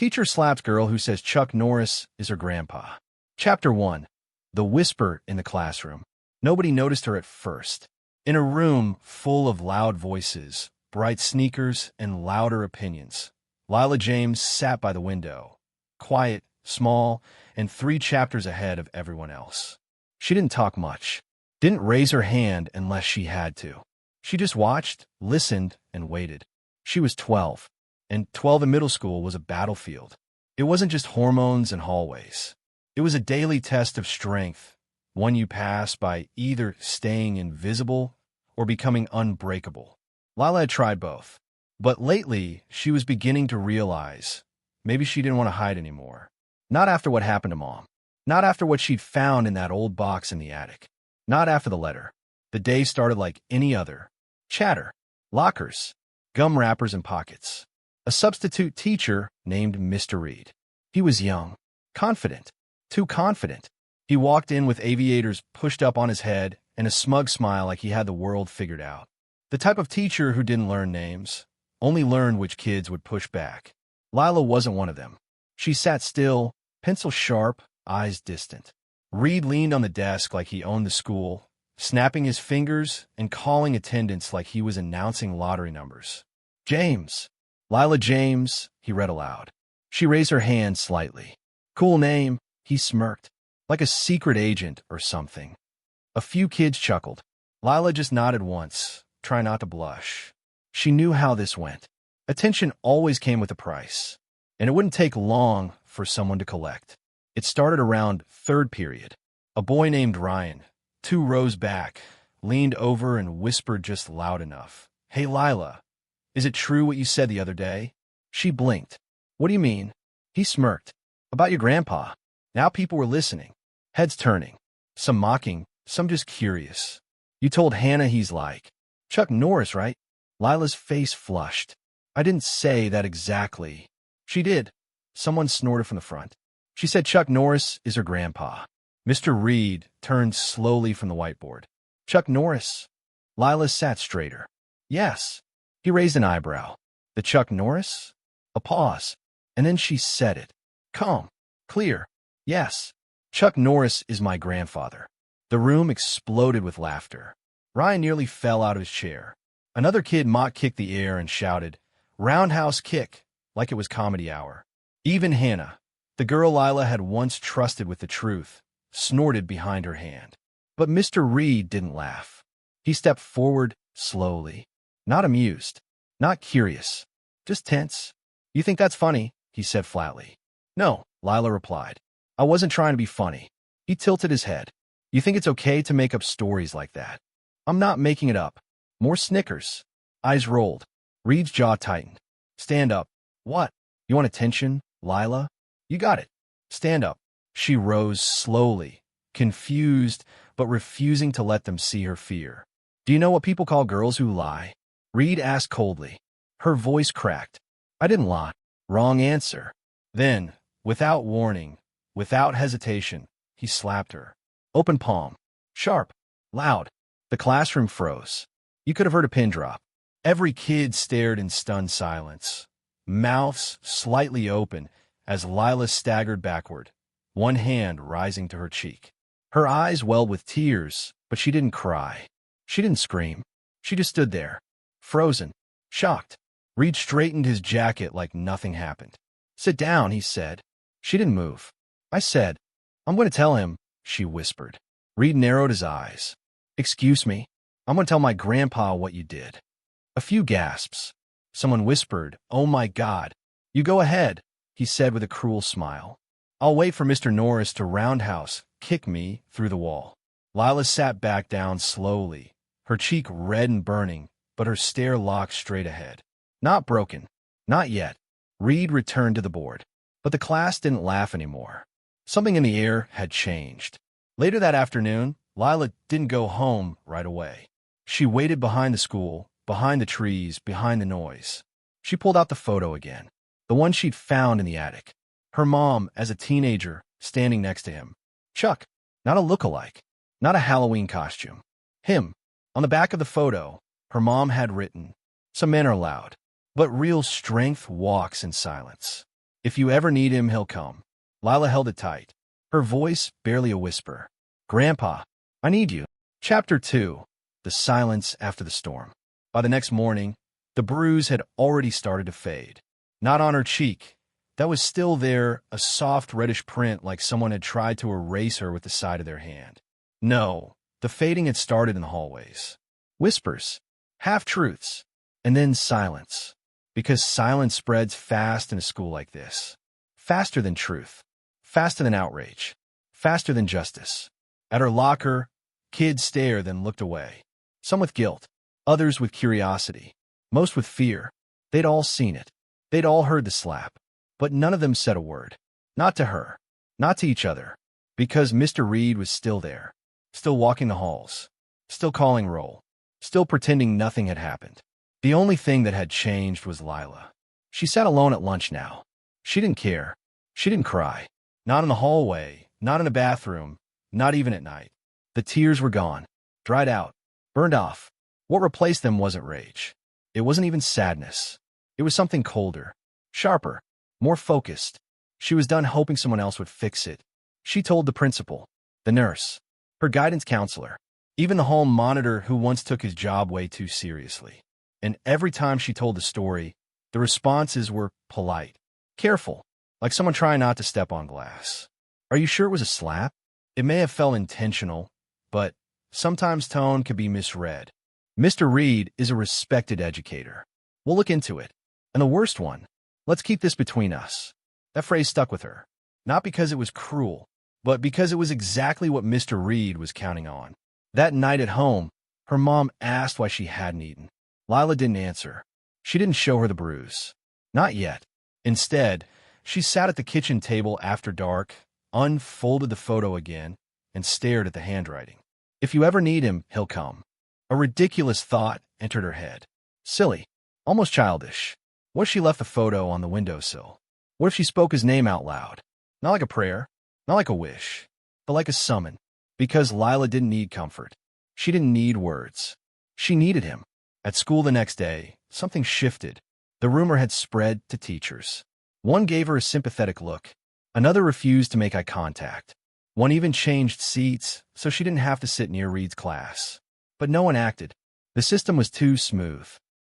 Teacher slapped girl who says Chuck Norris is her grandpa. Chapter 1. The whisper in the classroom. Nobody noticed her at first. In a room full of loud voices, bright sneakers, and louder opinions, Lila James sat by the window, quiet, small, and 3 chapters ahead of everyone else. She didn't talk much, didn't raise her hand unless she had to. She just watched, listened, and waited. She was 12, and 12 in middle school was a battlefield. It wasn't just hormones and hallways. It was a daily test of strength, one you pass by either staying invisible or becoming unbreakable. Lila had tried both, but lately she was beginning to realize maybe she didn't want to hide anymore. Not after what happened to Mom. Not after what she'd found in that old box in the attic. Not after the letter. The day started like any other. Chatter, lockers, gum wrappers in pockets. A substitute teacher named Mr. Reed. He was young, confident, too confident. He walked in with aviators pushed up on his head and a smug smile like he had the world figured out. The type of teacher who didn't learn names, only learned which kids would push back. Lila wasn't one of them. She sat still, pencil sharp, eyes distant. Reed leaned on the desk like he owned the school, snapping his fingers and calling attendance like he was announcing lottery numbers. James. Lila James, he read aloud. She raised her hand slightly. Cool name, he smirked. Like a secret agent or something. A few kids chuckled. Lila just nodded once, trying not to blush. She knew how this went. Attention always came with a price, and it wouldn't take long for someone to collect. It started around 3rd period. A boy named Ryan, 2 rows back, leaned over and whispered just loud enough. Hey, Lila, is it true what you said the other day? She blinked. What do you mean? He smirked. About your grandpa. Now people were listening, heads turning, some mocking, some just curious. You told Hannah he's like Chuck Norris, right? Lila's face flushed. I didn't say that exactly. She did. Someone snorted from the front. She said Chuck Norris is her grandpa. Mr. Reed turned slowly from the whiteboard. Chuck Norris? Lila sat straighter. Yes. He raised an eyebrow. The Chuck Norris? A pause. And then she said it. Calm. Clear. Yes. Chuck Norris is my grandfather. The room exploded with laughter. Ryan nearly fell out of his chair. Another kid mock-kicked the air and shouted, roundhouse kick, like it was comedy hour. Even Hannah, the girl Lila had once trusted with the truth, snorted behind her hand. But Mr. Reed didn't laugh. He stepped forward slowly. Not amused, not curious, just tense. You think that's funny? He said flatly. No, Lila replied. I wasn't trying to be funny. He tilted his head. You think it's okay to make up stories like that? I'm not making it up. More snickers. Eyes rolled. Reed's jaw tightened. Stand up. What? You want attention, Lila? You got it. Stand up. She rose slowly, confused, but refusing to let them see her fear. Do you know what people call girls who lie? Reed asked coldly. Her voice cracked. I didn't lie. Wrong answer. Then, without warning, without hesitation, he slapped her. Open palm. Sharp. Loud. The classroom froze. You could have heard a pin drop. Every kid stared in stunned silence, mouths slightly open as Lila staggered backward, one hand rising to her cheek. Her eyes welled with tears, but she didn't cry. She didn't scream. She just stood there, frozen, shocked. Reed straightened his jacket like nothing happened. Sit down, he said. She didn't move. I said, I'm going to tell him, she whispered. Reed narrowed his eyes. Excuse me. I'm going to tell my grandpa what you did. A few gasps. Someone whispered, oh my God. You go ahead, he said with a cruel smile. I'll wait for Mr. Norris to roundhouse kick me through the wall. Lila sat back down slowly, her cheek red and burning, but her stare locked straight ahead. Not broken. Not yet. Reed returned to the board. But the class didn't laugh anymore. Something in the air had changed. Later that afternoon, Lila didn't go home right away. She waited behind the school, behind the trees, behind the noise. She pulled out the photo again, the one she'd found in the attic. Her mom, as a teenager, standing next to him. Chuck, not a look-alike, not a Halloween costume. Him. On the back of the photo, her mom had written, some men are loud, but real strength walks in silence. If you ever need him, he'll come. Lila held it tight, her voice barely a whisper. Grandpa, I need you. Chapter 2. The Silence After the Storm. By the next morning, the bruise had already started to fade. Not on her cheek. That was still there, a soft reddish print like someone had tried to erase her with the side of their hand. No, the fading had started in the hallways. Whispers, half-truths, and then silence. Because silence spreads fast in a school like this. Faster than truth. Faster than outrage. Faster than justice. At her locker, kids stared then looked away. Some with guilt, others with curiosity, most with fear. They'd all seen it. They'd all heard the slap. But none of them said a word. Not to her. Not to each other. Because Mr. Reed was still there. Still walking the halls. Still calling roll. Still pretending nothing had happened. The only thing that had changed was Lila. She sat alone at lunch now. She didn't care. She didn't cry. Not in the hallway. Not in a bathroom. Not even at night. The tears were gone. Dried out. Burned off. What replaced them wasn't rage. It wasn't even sadness. It was something colder. Sharper. More focused. She was done hoping someone else would fix it. She told the principal, the nurse, her guidance counselor, even the hall monitor who once took his job way too seriously. And every time she told the story, the responses were polite, careful, like someone trying not to step on glass. Are you sure it was a slap? It may have felt intentional, but sometimes tone can be misread. Mr. Reed is a respected educator. We'll look into it. And the worst one, let's keep this between us. That phrase stuck with her. Not because it was cruel, but because it was exactly what Mr. Reed was counting on. That night at home, her mom asked why she hadn't eaten. Lila didn't answer. She didn't show her the bruise. Not yet. Instead, she sat at the kitchen table after dark, unfolded the photo again, and stared at the handwriting. If you ever need him, he'll come. A ridiculous thought entered her head. Silly. Almost childish. What if she left the photo on the windowsill? What if she spoke his name out loud? Not like a prayer, not like a wish, but like a summon. Because Lila didn't need comfort. She didn't need words. She needed him. At school the next day, something shifted. The rumor had spread to teachers. One gave her a sympathetic look. Another refused to make eye contact. One even changed seats so she didn't have to sit near Reed's class. But no one acted. The system was too smooth,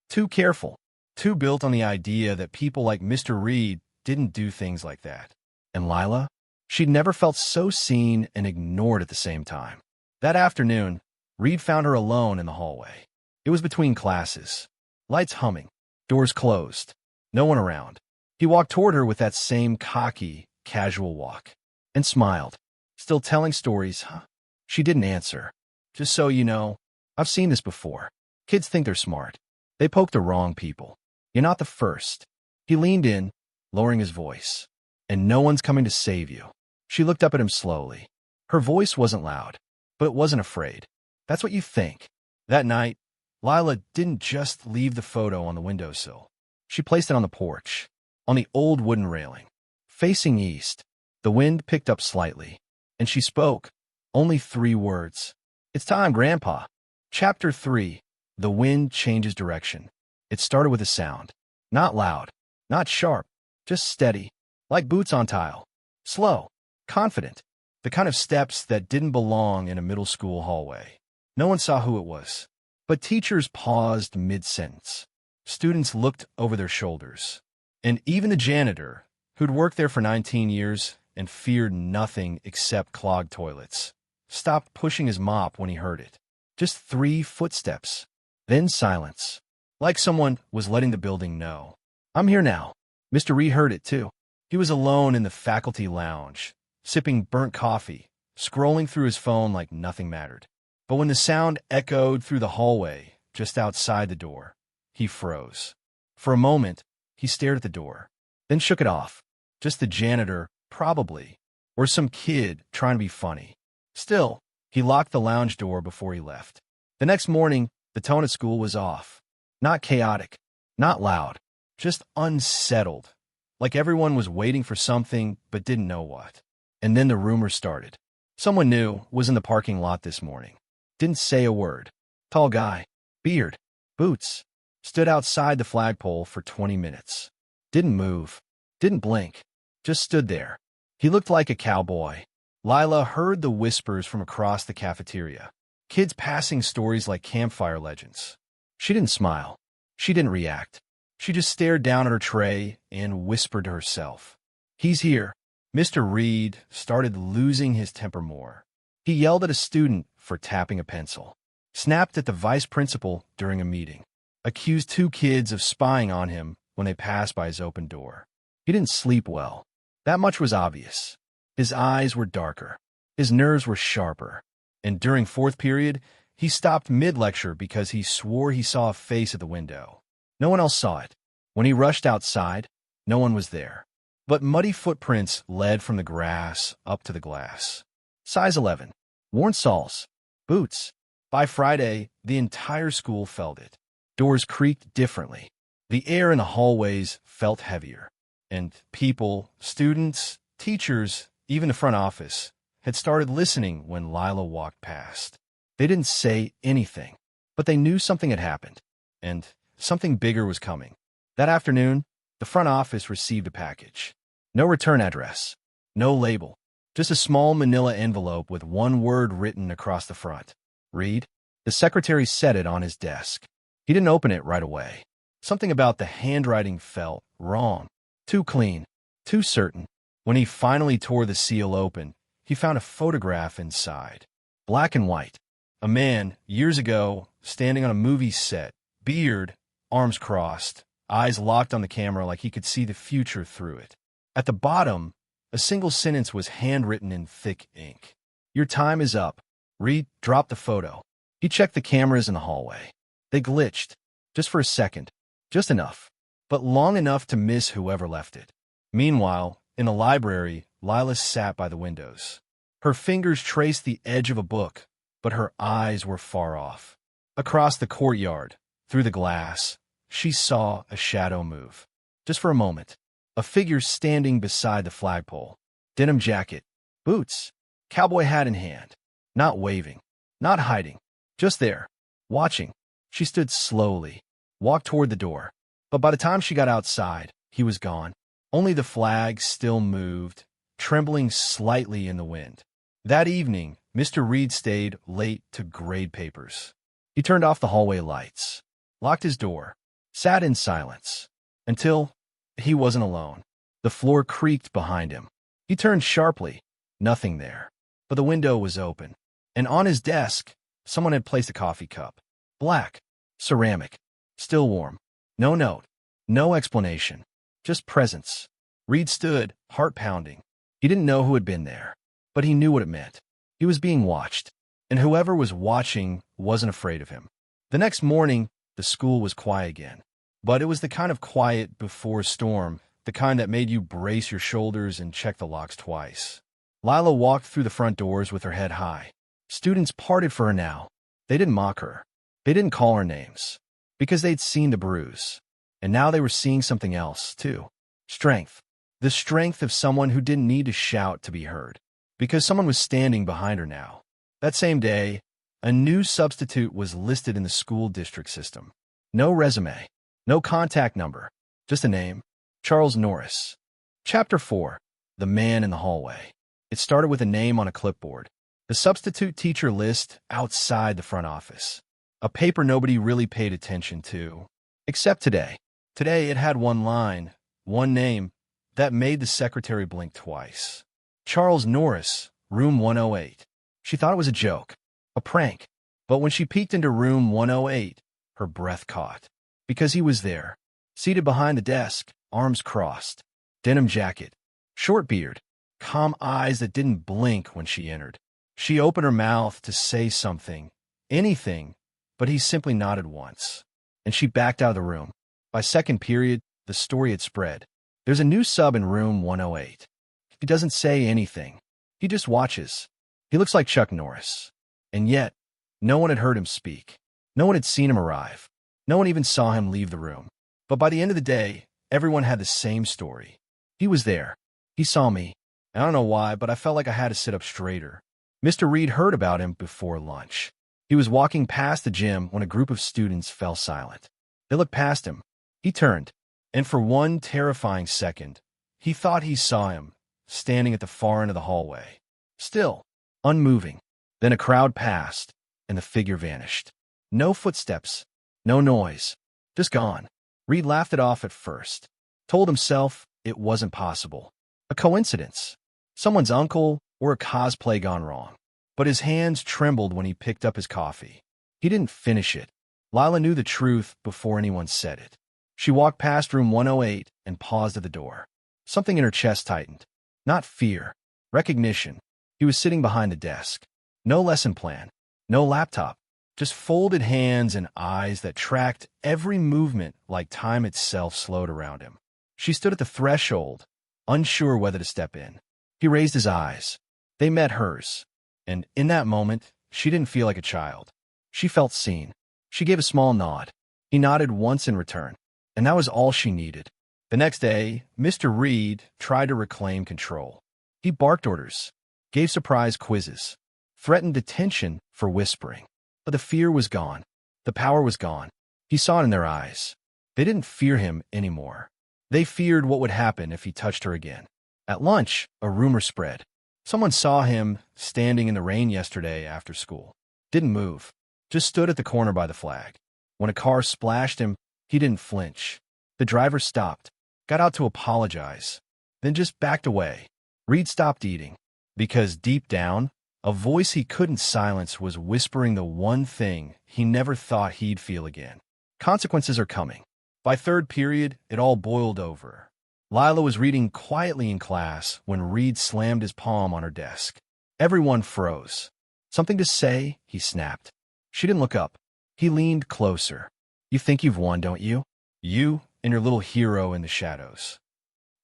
too careful, too built on the idea that people like Mr. Reed didn't do things like that. And Lila? She'd never felt so seen and ignored at the same time. That afternoon, Reed found her alone in the hallway. It was between classes. Lights humming, doors closed, no one around. He walked toward her with that same cocky, casual walk, and smiled. Still telling stories, huh? She didn't answer. Just so you know, I've seen this before. Kids think they're smart. They poke the wrong people. You're not the first. He leaned in, lowering his voice. And no one's coming to save you. She looked up at him slowly. Her voice wasn't loud, but it wasn't afraid. That's what you think. That night, Lila didn't just leave the photo on the windowsill. She placed it on the porch, on the old wooden railing, facing east. The wind picked up slightly, and she spoke. Only 3 words. It's time, Grandpa. Chapter 3. The wind changes direction. It started with a sound. Not loud, not sharp, just steady, like boots on tile. Slow, confident, the kind of steps that didn't belong in a middle school hallway. No one saw who it was, but teachers paused mid-sentence. Students looked over their shoulders. And even the janitor, who'd worked there for 19 years and feared nothing except clogged toilets, stopped pushing his mop when he heard it. Just 3 footsteps. Then silence. Like someone was letting the building know. I'm here now. Mr. Reed heard it too. He was alone in the faculty lounge, sipping burnt coffee, scrolling through his phone like nothing mattered. But when the sound echoed through the hallway, just outside the door, he froze. For a moment, he stared at the door, then shook it off. Just the janitor, probably, or some kid trying to be funny. Still, he locked the lounge door before he left. The next morning, the tone at school was off. Not chaotic, not loud, just unsettled, like everyone was waiting for something but didn't know what. And then the rumors started. Someone new was in the parking lot this morning. Didn't say a word. Tall guy, beard, boots, stood outside the flagpole for 20 minutes. Didn't move, didn't blink. just stood there. He looked like a cowboy. Lila heard the whispers from across the cafeteria. Kids passing stories like campfire legends. She didn't smile. She didn't react. She just stared down at her tray and whispered to herself. He's here. Mr. Reed started losing his temper more. He yelled at a student for tapping a pencil, snapped at the vice principal during a meeting, accused 2 kids of spying on him when they passed by his open door. He didn't sleep well. That much was obvious. His eyes were darker. His nerves were sharper. And during 4th period, he stopped mid-lecture because he swore he saw a face at the window. No one else saw it. When he rushed outside, no one was there. But muddy footprints led from the grass up to the glass. Size 11. Worn soles. Boots. By Friday, the entire school felt it. Doors creaked differently. The air in the hallways felt heavier. And people, students, teachers, even the front office, had started listening when Lila walked past. They didn't say anything, but they knew something had happened, and something bigger was coming. That afternoon, the front office received a package. No return address, no label, just a small manila envelope with one word written across the front. Reed. The secretary set it on his desk. He didn't open it right away. Something about the handwriting felt wrong. Too clean, too certain. When he finally tore the seal open, he found a photograph inside. Black and white. A man, years ago, standing on a movie set, beard, arms crossed, eyes locked on the camera like he could see the future through it. At the bottom, a single sentence was handwritten in thick ink. Your time is up. Reed dropped the photo. He checked the cameras in the hallway. They glitched. Just for a second. Just enough. But long enough to miss whoever left it. Meanwhile, in the library, Lila sat by the windows. Her fingers traced the edge of a book, but her eyes were far off. Across the courtyard, through the glass, she saw a shadow move. Just for a moment. A figure standing beside the flagpole. Denim jacket. Boots. Cowboy hat in hand. Not waving. Not hiding. Just there. Watching. She stood slowly. Walked toward the door. But by the time she got outside, he was gone. Only the flag still moved, trembling slightly in the wind. That evening, Mr. Reed stayed late to grade papers. He turned off the hallway lights, locked his door, sat in silence, until he wasn't alone. The floor creaked behind him. He turned sharply. Nothing there. But the window was open. And on his desk, someone had placed a coffee cup. Black. Ceramic. Still warm. No note. No explanation. Just presence. Reed stood, heart pounding. He didn't know who had been there, but he knew what it meant. He was being watched, and whoever was watching wasn't afraid of him. The next morning, the school was quiet again. But it was the kind of quiet before a storm, the kind that made you brace your shoulders and check the locks twice. Lila walked through the front doors with her head high. Students parted for her now. They didn't mock her. They didn't call her names, because they'd seen the bruise. And now they were seeing something else, too. Strength. The strength of someone who didn't need to shout to be heard, because someone was standing behind her now. That same day, a new substitute was listed in the school district system. No resume, no contact number, just a name. Charles Norris. Chapter 4. The Man in the Hallway. It started with a name on a clipboard. The substitute teacher list outside the front office. A paper nobody really paid attention to. Except today. Today it had one line, one name, that made the secretary blink twice. Charles Norris, room 108. She thought it was a joke, a prank. But when she peeked into room 108, her breath caught. Because he was there, seated behind the desk, arms crossed, denim jacket, short beard, calm eyes that didn't blink when she entered. She opened her mouth to say something, anything, but he simply nodded once. And she backed out of the room. By second period, the story had spread. There's a new sub in room 108. He doesn't say anything. He just watches. He looks like Chuck Norris. And yet, no one had heard him speak. No one had seen him arrive. No one even saw him leave the room. But by the end of the day, everyone had the same story. He was there. He saw me. I don't know why, but I felt like I had to sit up straighter. Mr. Reed heard about him before lunch. He was walking past the gym when a group of students fell silent. They looked past him. He turned, and for one terrifying second, He thought he saw him, standing at the far end of the hallway. Still, unmoving. Then a crowd passed, and the figure vanished. No footsteps, no noise, just gone. Reed laughed it off at first, told himself it wasn't possible. A coincidence. Someone's uncle or a cosplay gone wrong. But his hands trembled when he picked up his coffee. He didn't finish it. Lila knew the truth before anyone said it. She walked past room 108 and paused at the door. Something in her chest tightened. Not fear, recognition. He was sitting behind the desk. No lesson plan, no laptop, just folded hands and eyes that tracked every movement like time itself slowed around him. She stood at the threshold, unsure whether to step in. He raised his eyes. They met hers. And in that moment, she didn't feel like a child. She felt seen. She gave a small nod. He nodded once in return, and that was all she needed. The next day, Mr. Reed tried to reclaim control. He barked orders, gave surprise quizzes, threatened detention for whispering. But the fear was gone. The power was gone. He saw it in their eyes. They didn't fear him anymore. They feared what would happen if he touched her again. At lunch, a rumor spread. Someone saw him standing in the rain yesterday after school. Didn't move. Just stood at the corner by the flag. When a car splashed him, he didn't flinch. The driver stopped, got out to apologize, then just backed away. Reed stopped eating, because deep down, a voice he couldn't silence was whispering the one thing he never thought he'd feel again. Consequences are coming. By third period, it all boiled over. Lila was reading quietly in class when Reed slammed his palm on her desk. Everyone froze. Something to say, he snapped. She didn't look up. He leaned closer. You think you've won, don't you? You and your little hero in the shadows.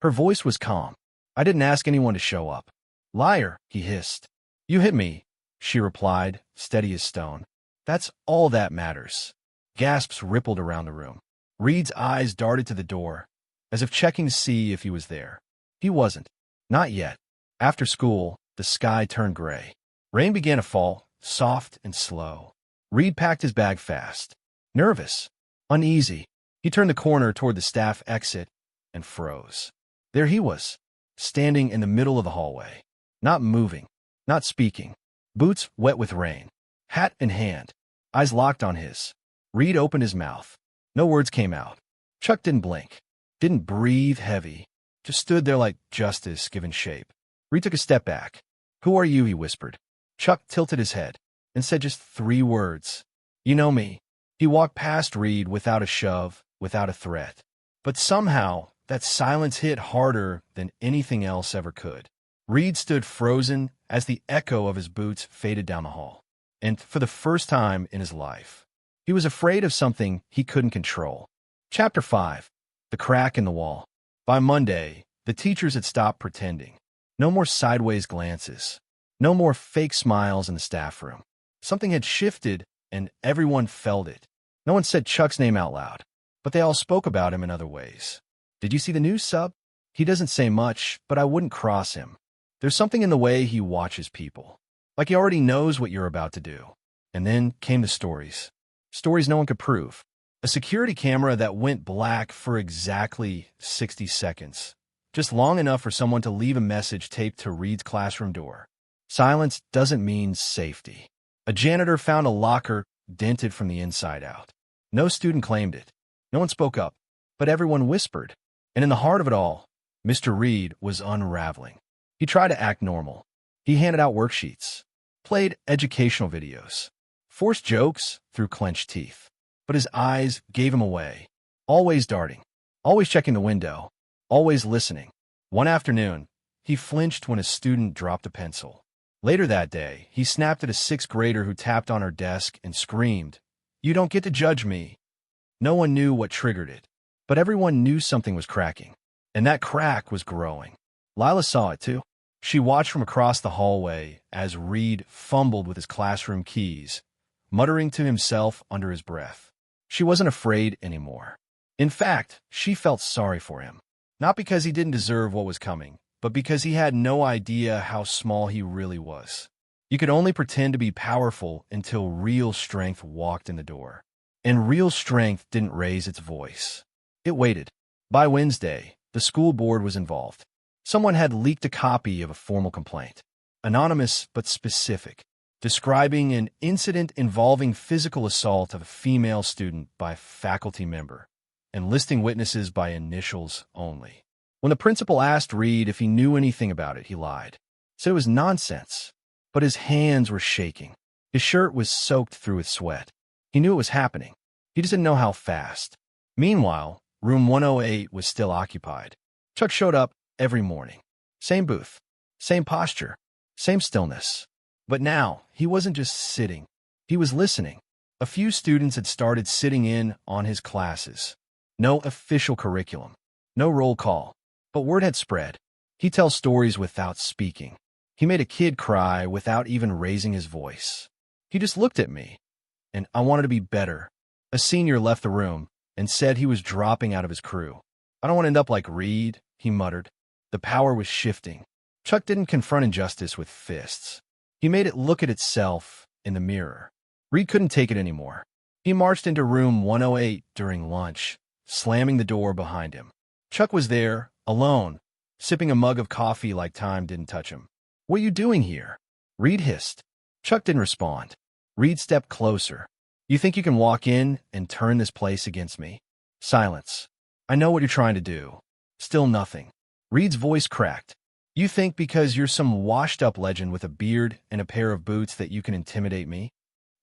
Her voice was calm. I didn't ask anyone to show up. Liar, he hissed. You hit me, she replied, steady as stone. That's all that matters. Gasps rippled around the room. Reed's eyes darted to the door, as if checking to see if he was there. He wasn't. Not yet. After school, the sky turned gray. Rain began to fall, soft and slow. Reed packed his bag fast. Nervous, uneasy, he turned the corner toward the staff exit and froze. There he was, standing in the middle of the hallway. Not moving, not speaking. Boots wet with rain. Hat in hand. Eyes locked on his. Reed opened his mouth. No words came out. Chuck didn't blink. Didn't breathe heavy, just stood there like justice given shape. Reed took a step back. Who are you, he whispered. Chuck tilted his head and said just 3 words. You know me. He walked past Reed without a shove, without a threat. But somehow, that silence hit harder than anything else ever could. Reed stood frozen as the echo of his boots faded down the hall. And for the first time in his life, he was afraid of something he couldn't control. Chapter 5. The crack in the wall. By Monday, the teachers had stopped pretending. No more sideways glances. No more fake smiles in the staff room. Something had shifted, and everyone felt it. No one said Chuck's name out loud, but they all spoke about him in other ways. Did you see the news, sub? He doesn't say much, but I wouldn't cross him. There's something in the way he watches people. Like he already knows what you're about to do. And then came the stories. Stories no one could prove. A security camera that went black for exactly 60 seconds. Just long enough for someone to leave a message taped to Reed's classroom door. Silence doesn't mean safety. A janitor found a locker dented from the inside out. No student claimed it. No one spoke up, but everyone whispered. And in the heart of it all, Mr. Reed was unraveling. He tried to act normal. He handed out worksheets, played educational videos, forced jokes through clenched teeth. But his eyes gave him away. Always darting, always checking the window, always listening. One afternoon, he flinched when a student dropped a pencil. Later that day, he snapped at a 6th grader who tapped on her desk and screamed, "You don't get to judge me." No one knew what triggered it, but everyone knew something was cracking, and that crack was growing. Lila saw it too. She watched from across the hallway as Reed fumbled with his classroom keys, muttering to himself under his breath. She wasn't afraid anymore. In fact, she felt sorry for him. Not because he didn't deserve what was coming, but because he had no idea how small he really was. You could only pretend to be powerful until real strength walked in the door. And real strength didn't raise its voice. It waited. By Wednesday, the school board was involved. Someone had leaked a copy of a formal complaint, anonymous but specific, describing an incident involving physical assault of a female student by a faculty member, and listing witnesses by initials only. When the principal asked Reed if he knew anything about it, he lied. Said it was nonsense, but his hands were shaking. His shirt was soaked through with sweat. He knew it was happening. He just didn't know how fast. Meanwhile, room 108 was still occupied. Chuck showed up every morning. Same booth, same posture, same stillness. But now, he wasn't just sitting. He was listening. A few students had started sitting in on his classes. No official curriculum, no roll call, but word had spread. He tells stories without speaking. He made a kid cry without even raising his voice. He just looked at me, and I wanted to be better. A senior left the room and said he was dropping out of his crew. I don't want to end up like Reed, he muttered. The power was shifting. Chuck didn't confront injustice with fists. He made it look at itself in the mirror. Reed couldn't take it anymore. He marched into room 108 during lunch, slamming the door behind him. Chuck was there, alone, sipping a mug of coffee like time didn't touch him. "What are you doing here?" Reed hissed. Chuck didn't respond. Reed stepped closer. "You think you can walk in and turn this place against me?" Silence. "I know what you're trying to do." Still nothing. Reed's voice cracked. "You think because you're some washed-up legend with a beard and a pair of boots that you can intimidate me?"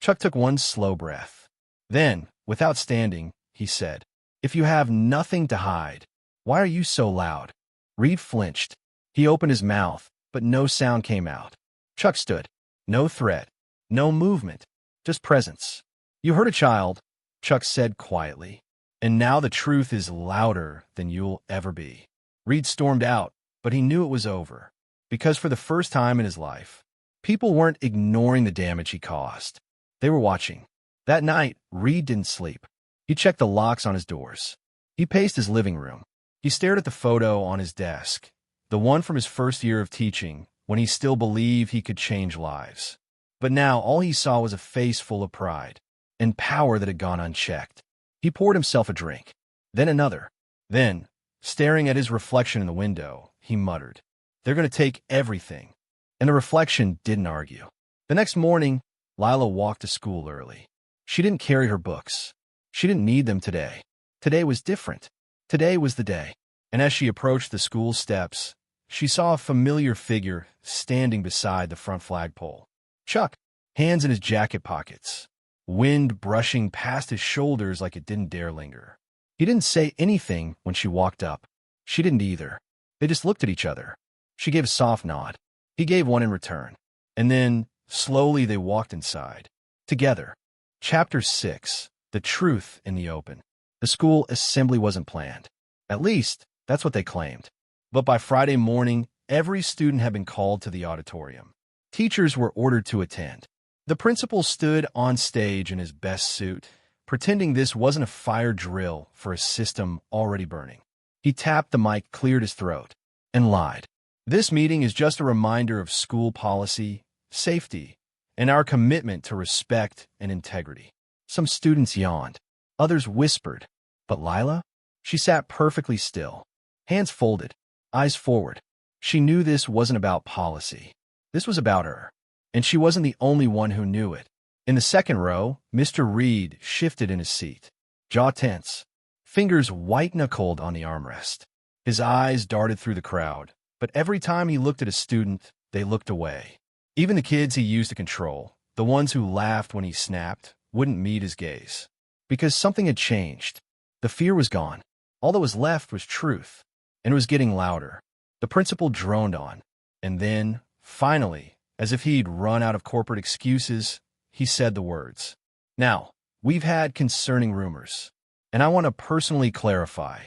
Chuck took one slow breath. Then, without standing, he said, "If you have nothing to hide, why are you so loud?" Reed flinched. He opened his mouth, but no sound came out. Chuck stood. No threat, no movement, just presence. "You hurt a child," Chuck said quietly, "and now the truth is louder than you'll ever be." Reed stormed out, but he knew it was over, because for the first time in his life, people weren't ignoring the damage he caused. They were watching. That night, Reed didn't sleep. He checked the locks on his doors. He paced his living room. He stared at the photo on his desk, the one from his first year of teaching, when he still believed he could change lives. But now all he saw was a face full of pride and power that had gone unchecked. He poured himself a drink, then another. Then, staring at his reflection in the window, he muttered, "They're going to take everything." And the reflection didn't argue. The next morning, Lila walked to school early. She didn't carry her books. She didn't need them today. Today was different. Today was the day. And as she approached the school steps, she saw a familiar figure standing beside the front flagpole. Chuck, hands in his jacket pockets, wind brushing past his shoulders like it didn't dare linger. He didn't say anything when she walked up. She didn't either. They just looked at each other. She gave a soft nod. He gave one in return. And then, slowly, they walked inside. Together. Chapter 6. The Truth in the Open. The school assembly wasn't planned. At least, that's what they claimed. But by Friday morning, every student had been called to the auditorium. Teachers were ordered to attend. The principal stood on stage in his best suit, pretending this wasn't a fire drill for a system already burning. He tapped the mic, cleared his throat, and lied. "This meeting is just a reminder of school policy, safety, and our commitment to respect and integrity." Some students yawned. Others whispered. But Lila? She sat perfectly still, hands folded, eyes forward. She knew this wasn't about policy. This was about her. And she wasn't the only one who knew it. In the second row, Mr. Reed shifted in his seat, jaw tense, fingers white-knuckled on the armrest. His eyes darted through the crowd, but every time he looked at a student, they looked away. Even the kids he used to control, the ones who laughed when he snapped, wouldn't meet his gaze. Because something had changed. The fear was gone. All that was left was truth, and it was getting louder. The principal droned on, and then, finally, as if he'd run out of corporate excuses, he said the words. "Now, we've had concerning rumors, and I want to personally clarify."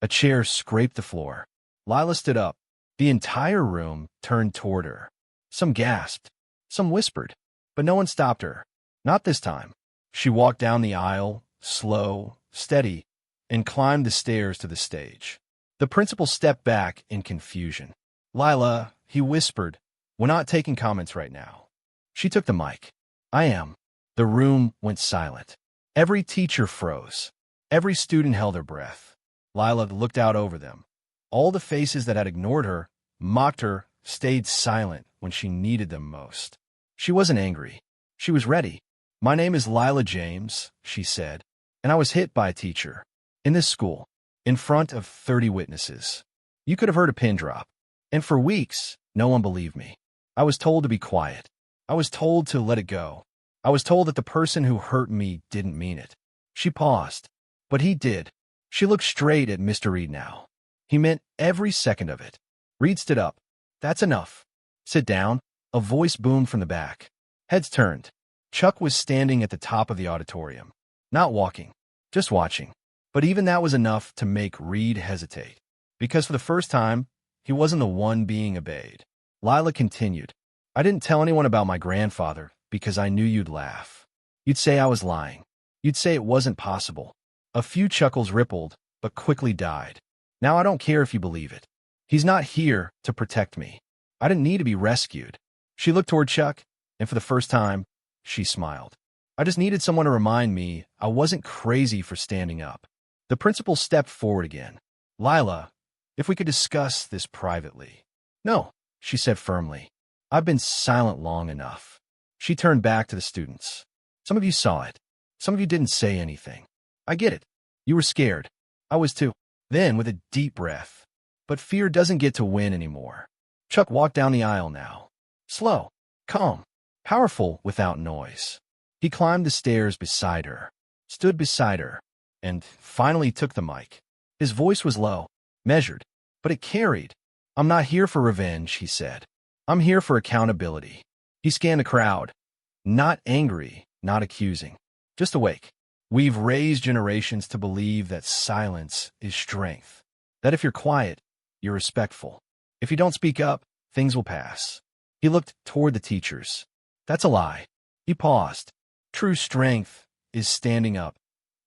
A chair scraped the floor. Lila stood up. The entire room turned toward her. Some gasped, some whispered, but no one stopped her. Not this time. She walked down the aisle, slow, steady, and climbed the stairs to the stage. The principal stepped back in confusion. "Lila," he whispered, "we're not taking comments right now." She took the mic. "I am." The room went silent. Every teacher froze. Every student held their breath. Lila looked out over them. All the faces that had ignored her mocked her, stayed silent when she needed them most. She wasn't angry. She was ready. "My name is Lila James," she said, "and I was hit by a teacher. In this school. In front of 30 witnesses. You could have heard a pin drop. And for weeks, no one believed me. I was told to be quiet. I was told to let it go. I was told that the person who hurt me didn't mean it." She paused. "But he did." She looked straight at Mr. Reed now. "He meant every second of it." Reed stood up. "That's enough. Sit down." A voice boomed from the back. Heads turned. Chuck was standing at the top of the auditorium. Not walking. Just watching. But even that was enough to make Reed hesitate. Because for the first time, he wasn't the one being obeyed. Lila continued. "I didn't tell anyone about my grandfather because I knew you'd laugh. You'd say I was lying. You'd say it wasn't possible." A few chuckles rippled, but quickly died. "Now I don't care if you believe it. He's not here to protect me. I didn't need to be rescued." She looked toward Chuck, and for the first time, she smiled. "I just needed someone to remind me I wasn't crazy for standing up." The principal stepped forward again. "Lila, if we could discuss this privately." "No," she said firmly. "I've been silent long enough." She turned back to the students. "Some of you saw it. Some of you didn't say anything. I get it. You were scared. I was too." Then, with a deep breath, "But fear doesn't get to win anymore." Chuck walked down the aisle now. Slow, calm, powerful without noise. He climbed the stairs beside her, stood beside her, and finally took the mic. His voice was low, measured, but it carried. "I'm not here for revenge," he said. "I'm here for accountability." He scanned the crowd. Not angry, not accusing, just awake. "We've raised generations to believe that silence is strength. That if you're quiet, you're respectful. If you don't speak up, things will pass." He looked toward the teachers. "That's a lie." He paused. "True strength is standing up,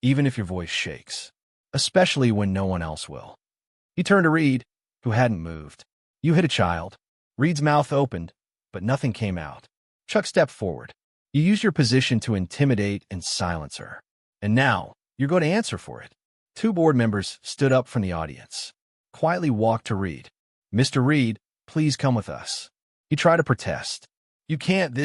even if your voice shakes, especially when no one else will." He turned to Reed, who hadn't moved. "You hit a child." Reed's mouth opened, but nothing came out. Chuck stepped forward. "You used your position to intimidate and silence her. And now, you're going to answer for it." Two board members stood up from the audience, quietly walked to Reed. "Mr. Reed, please come with us." He tried to protest. "You can't,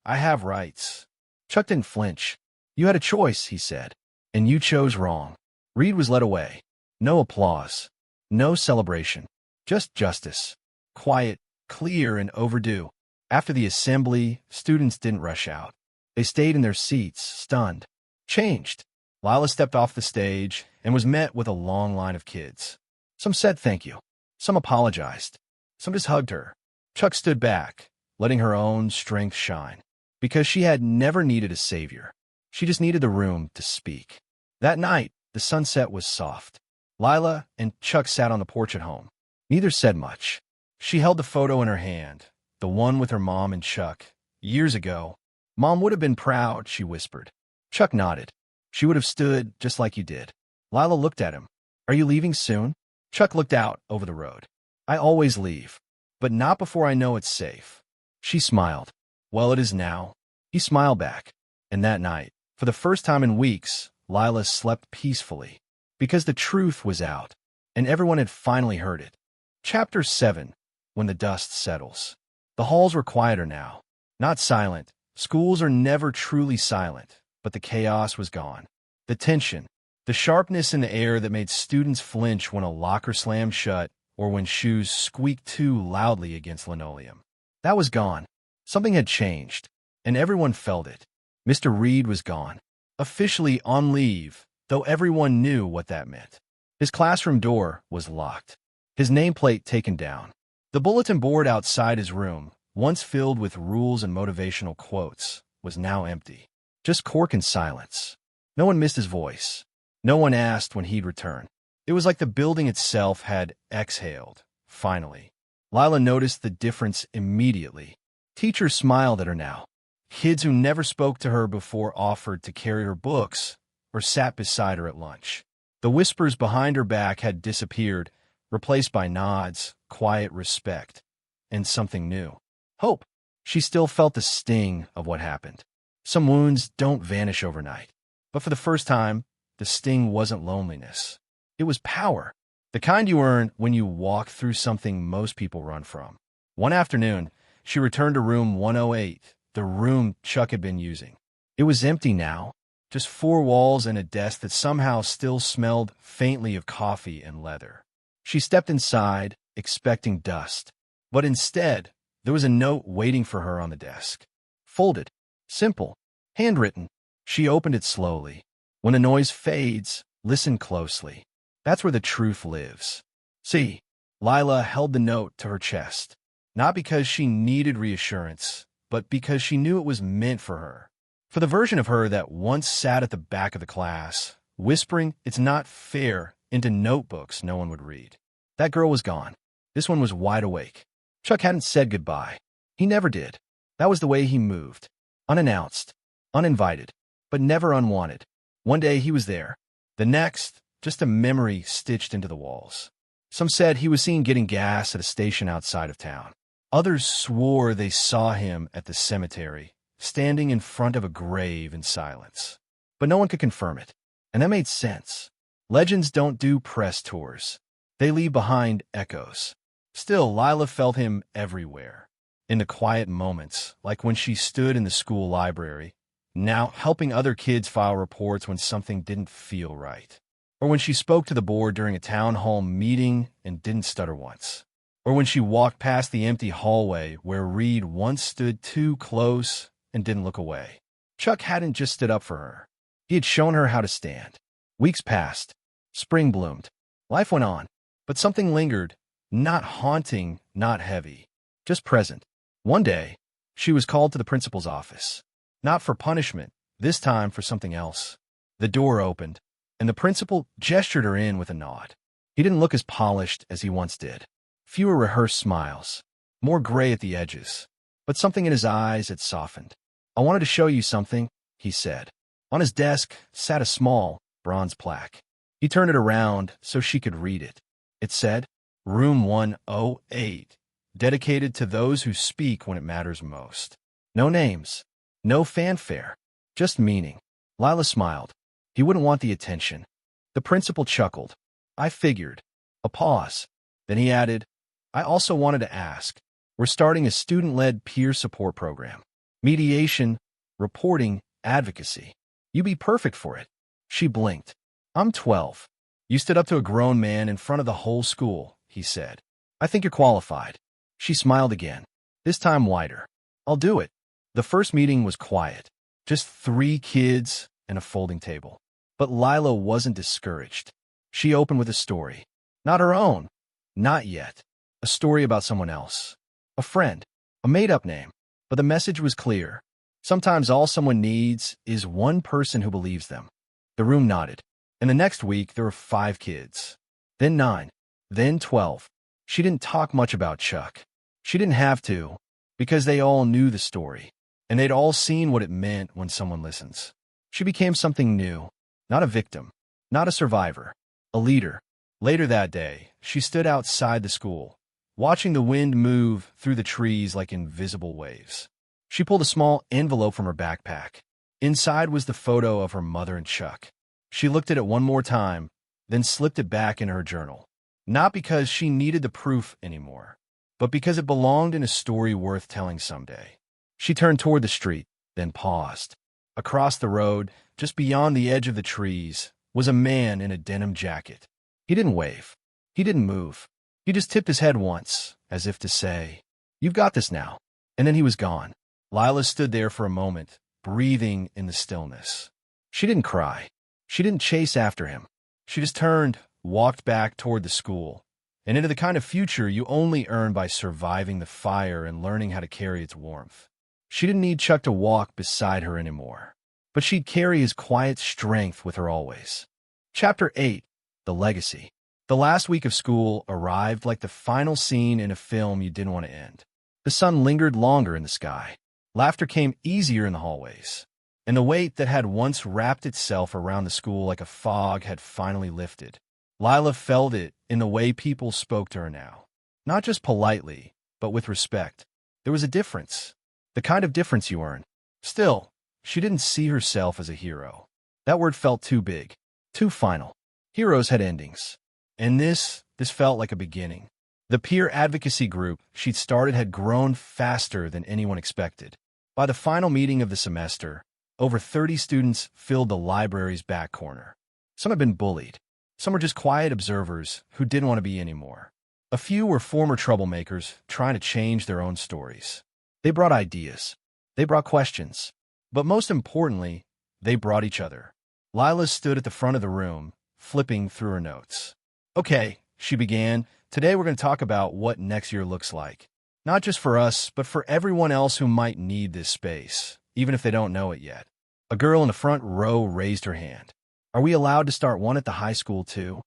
I have rights." Chuck didn't flinch. "You had a choice," he said, "and you chose wrong." Reed was led away. No applause. No celebration. Just justice. Quiet, clear, and overdue. After the assembly, students didn't rush out. They stayed in their seats, stunned. Changed. Lila stepped off the stage and was met with a long line of kids. Some said thank you. Some apologized. Some just hugged her. Chuck stood back, letting her own strength shine. Because she had never needed a savior. She just needed the room to speak. That night, the sunset was soft. Lila and Chuck sat on the porch at home. Neither said much. She held the photo in her hand, the one with her mom and Chuck. Years ago. "Mom would have been proud," she whispered. Chuck nodded. "She would have stood just like you did." Lila looked at him. "Are you leaving soon?" Chuck looked out over the road. "I always leave, but not before I know it's safe." She smiled. "Well, it is now." He smiled back. And that night, for the first time in weeks, Lila slept peacefully, because the truth was out, and everyone had finally heard it. Chapter 7. When the dust settles. The halls were quieter now. Not silent. Schools are never truly silent, but the chaos was gone. The tension, the sharpness in the air that made students flinch when a locker slammed shut or when shoes squeaked too loudly against linoleum. That was gone. Something had changed, and everyone felt it. Mr. Reed was gone. Officially on leave, though everyone knew what that meant. His classroom door was locked. His nameplate taken down. The bulletin board outside his room, once filled with rules and motivational quotes, was now empty. Just cork and silence. No one missed his voice. No one asked when he'd return. It was like the building itself had exhaled, finally. Lila noticed the difference immediately. Teachers smiled at her now. Kids who never spoke to her before offered to carry her books or sat beside her at lunch. The whispers behind her back had disappeared, replaced by nods, quiet respect, and something new. Hope. She still felt the sting of what happened. Some wounds don't vanish overnight. But for the first time, the sting wasn't loneliness. It was power. The kind you earn when you walk through something most people run from. One afternoon, she returned to room 108, the room Chuck had been using. It was empty now, just four walls and a desk that somehow still smelled faintly of coffee and leather. She stepped inside, expecting dust, but instead, there was a note waiting for her on the desk. Folded, simple, handwritten. She opened it slowly. When the noise fades, listen closely. That's where the truth lives. See, Lila held the note to her chest, not because she needed reassurance, but because she knew it was meant for her. For the version of her that once sat at the back of the class, whispering "it's not fair" into notebooks no one would read. That girl was gone. This one was wide awake. Chuck hadn't said goodbye. He never did. That was the way he moved. Unannounced, uninvited, but never unwanted. One day he was there. The next, just a memory stitched into the walls. Some said he was seen getting gas at a station outside of town. Others swore they saw him at the cemetery, standing in front of a grave in silence. But no one could confirm it. And that made sense. Legends don't do press tours. They leave behind echoes. Still, Lila felt him everywhere. In the quiet moments, like when she stood in the school library, now helping other kids file reports when something didn't feel right. Or when she spoke to the board during a town hall meeting and didn't stutter once. Or when she walked past the empty hallway where Reed once stood too close and didn't look away. Chuck hadn't just stood up for her. He had shown her how to stand. Weeks passed. Spring bloomed. Life went on. But something lingered. Not haunting, not heavy. Just present. One day, she was called to the principal's office. Not for punishment, this time for something else. The door opened, and the principal gestured her in with a nod. He didn't look as polished as he once did. Fewer rehearsed smiles. More gray at the edges. But something in his eyes had softened. "I wanted to show you something," he said. On his desk sat a small, bronze plaque. He turned it around so she could read it. It said, "Room 108, dedicated to those who speak when it matters most." No names, no fanfare, just meaning. Lila smiled. He wouldn't want the attention. The principal chuckled. "I figured." A pause. Then he added, "I also wanted to ask. We're starting a student-led peer support program. Mediation, reporting, advocacy. You'd be perfect for it." She blinked. "I'm 12. You stood up to a grown man in front of the whole school," he said. "I think you're qualified." She smiled again, this time wider. "I'll do it." The first meeting was quiet. Just 3 kids and a folding table. But Lila wasn't discouraged. She opened with a story. Not her own. Not yet. A story about someone else. A friend. A made-up name. But the message was clear. Sometimes all someone needs is one person who believes them. The room nodded. And the next week, there were 5 kids. Then 9. Then 12. She didn't talk much about Chuck. She didn't have to, because they all knew the story. And they'd all seen what it meant when someone listens. She became something new. Not a victim. Not a survivor. A leader. Later that day, she stood outside the school, watching the wind move through the trees like invisible waves. She pulled a small envelope from her backpack. Inside was the photo of her mother and Chuck. She looked at it one more time, then slipped it back in her journal. Not because she needed the proof anymore, but because it belonged in a story worth telling someday. She turned toward the street, then paused. Across the road, just beyond the edge of the trees, was a man in a denim jacket. He didn't wave. He didn't move. He just tipped his head once, as if to say, "You've got this now." And then he was gone. Lila stood there for a moment, breathing in the stillness. She didn't cry. She didn't chase after him. She just turned, walked back toward the school, and into the kind of future you only earn by surviving the fire and learning how to carry its warmth. She didn't need Chuck to walk beside her anymore, but she'd carry his quiet strength with her always. Chapter 8. The Legacy. The last week of school arrived like the final scene in a film you didn't want to end. The sun lingered longer in the sky. Laughter came easier in the hallways. And the weight that had once wrapped itself around the school like a fog had finally lifted. Lila felt it in the way people spoke to her now. Not just politely, but with respect. There was a difference. The kind of difference you earn. Still, she didn't see herself as a hero. That word felt too big, too final. Heroes had endings. And this this felt like a beginning. The peer advocacy group she'd started had grown faster than anyone expected. By the final meeting of the semester, over 30 students filled the library's back corner. Some had been bullied. Some were just quiet observers who didn't want to be anymore. A few were former troublemakers trying to change their own stories. They brought ideas. They brought questions. But most importantly, they brought each other. Lila stood at the front of the room, flipping through her notes. "Okay," she began, "today we're going to talk about what next year looks like. Not just for us, but for everyone else who might need this space, even if they don't know it yet." A girl in the front row raised her hand. "Are we allowed to start one at the high school too?"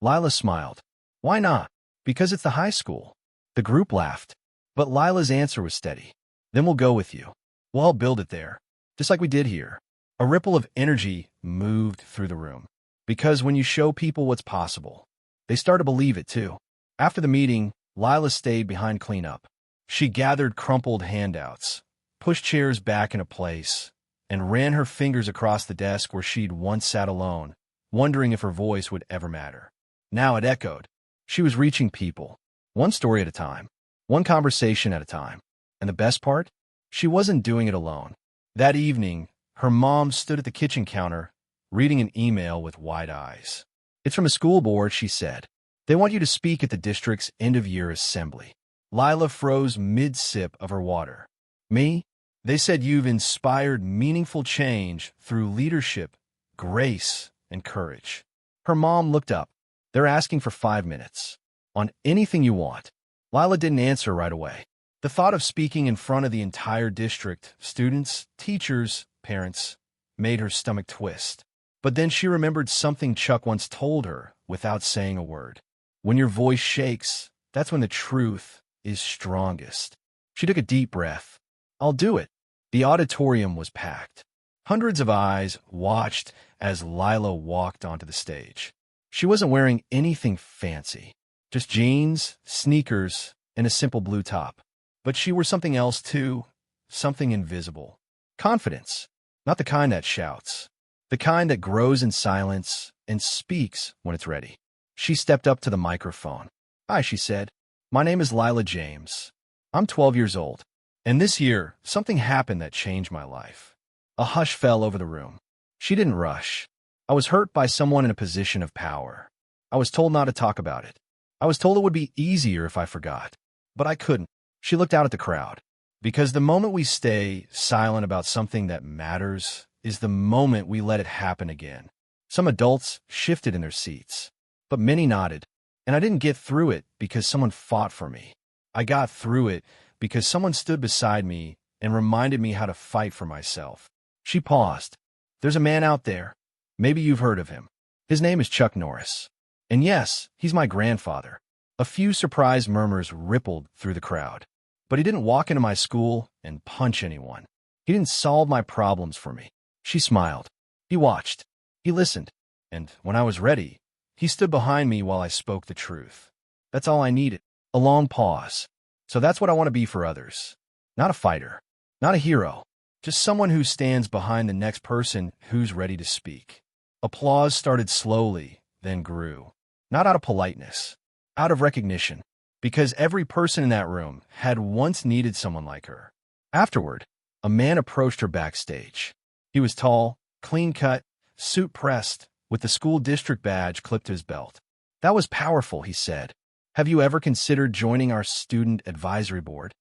Lila smiled. "Why not? Because it's the high school." The group laughed, but Lila's answer was steady. "Then we'll go with you. We'll all build it there, just like we did here." A ripple of energy moved through the room. Because when you show people what's possible, they start to believe it too. After the meeting, Lila stayed behind cleanup. She gathered crumpled handouts, pushed chairs back into place, and ran her fingers across the desk where she'd once sat alone, wondering if her voice would ever matter. Now it echoed. She was reaching people, one story at a time, one conversation at a time. And the best part? She wasn't doing it alone. That evening, her mom stood at the kitchen counter, reading an email with wide eyes. "It's from a school board," she said. "They want you to speak at the district's end-of-year assembly." Lila froze mid-sip of her water. "Me? They said you've inspired meaningful change through leadership, grace, and courage." Her mom looked up. "They're asking for 5 minutes. On anything you want." Lila didn't answer right away. The thought of speaking in front of the entire district, students, teachers, parents, made her stomach twist. But then she remembered something Chuck once told her without saying a word. When your voice shakes, that's when the truth is strongest. She took a deep breath. "I'll do it." The auditorium was packed. Hundreds of eyes watched as Lila walked onto the stage. She wasn't wearing anything fancy, just jeans, sneakers, and a simple blue top. But she wore something else too, something invisible. Confidence. Not the kind that shouts. The kind that grows in silence and speaks when it's ready. She stepped up to the microphone. "Hi," she said. "My name is Lila James. I'm 12 years old. And this year, something happened that changed my life." A hush fell over the room. She didn't rush. "I was hurt by someone in a position of power. I was told not to talk about it. I was told it would be easier if I forgot. But I couldn't." She looked out at the crowd. Because the moment we stay silent about something that matters is the moment we let it happen again. Some adults shifted in their seats, but many nodded. And I didn't get through it because someone fought for me. I got through it because someone stood beside me and reminded me how to fight for myself. She paused. "There's a man out there. Maybe you've heard of him. His name is Chuck Norris. And yes, he's my grandfather." A few surprised murmurs rippled through the crowd. "But he didn't walk into my school and punch anyone. He didn't solve my problems for me." She smiled. "He watched. He listened. And when I was ready, he stood behind me while I spoke the truth. That's all I needed." A long pause. "So that's what I want to be for others. Not a fighter. Not a hero. Just someone who stands behind the next person who's ready to speak." Applause started slowly, then grew. Not out of politeness. Out of recognition. Because every person in that room had once needed someone like her. Afterward, a man approached her backstage. He was tall, clean-cut, suit-pressed, with the school district badge clipped to his belt. "That was powerful," he said. "Have you ever considered joining our student advisory board?"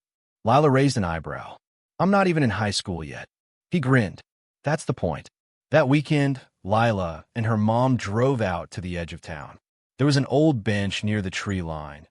Lila raised an eyebrow. "I'm not even in high school yet." He grinned. "That's the point." That weekend, Lila and her mom drove out to the edge of town. There was an old bench near the tree line,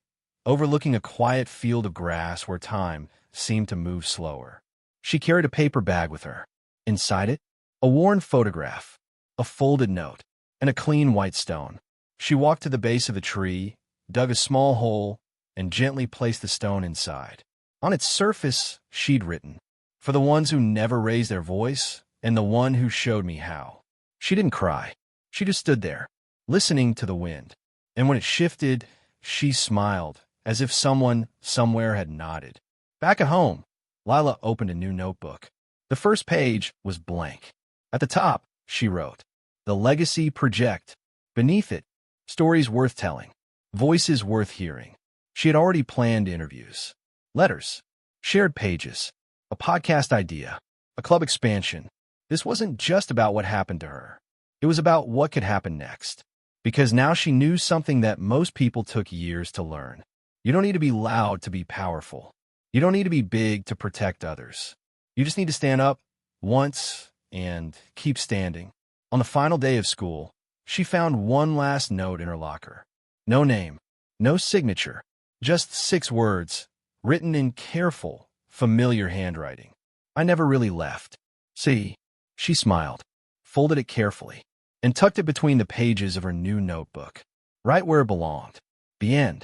overlooking a quiet field of grass where time seemed to move slower. She carried a paper bag with her. Inside it, a worn photograph, a folded note, and a clean white stone. She walked to the base of the tree, dug a small hole, and gently placed the stone inside. On its surface, she'd written, "For the ones who never raised their voice, and the one who showed me how." She didn't cry. She just stood there, listening to the wind. And when it shifted, she smiled, as if someone somewhere had nodded. Back at home, Lila opened a new notebook. The first page was blank. At the top, she wrote, "The Legacy Project." Beneath it, "Stories worth telling." Voices worth hearing. She had already planned interviews, letters, shared pages, a podcast idea, a club expansion. This wasn't just about what happened to her. It was about what could happen next. Because now she knew something that most people took years to learn. You don't need to be loud to be powerful. You don't need to be big to protect others. You just need to stand up once and keep standing. On the final day of school, she found one last note in her locker. No name, no signature, just 6 words, written in careful, familiar handwriting. I never really left. See, she smiled, folded it carefully, and tucked it between the pages of her new notebook, right where it belonged. The end.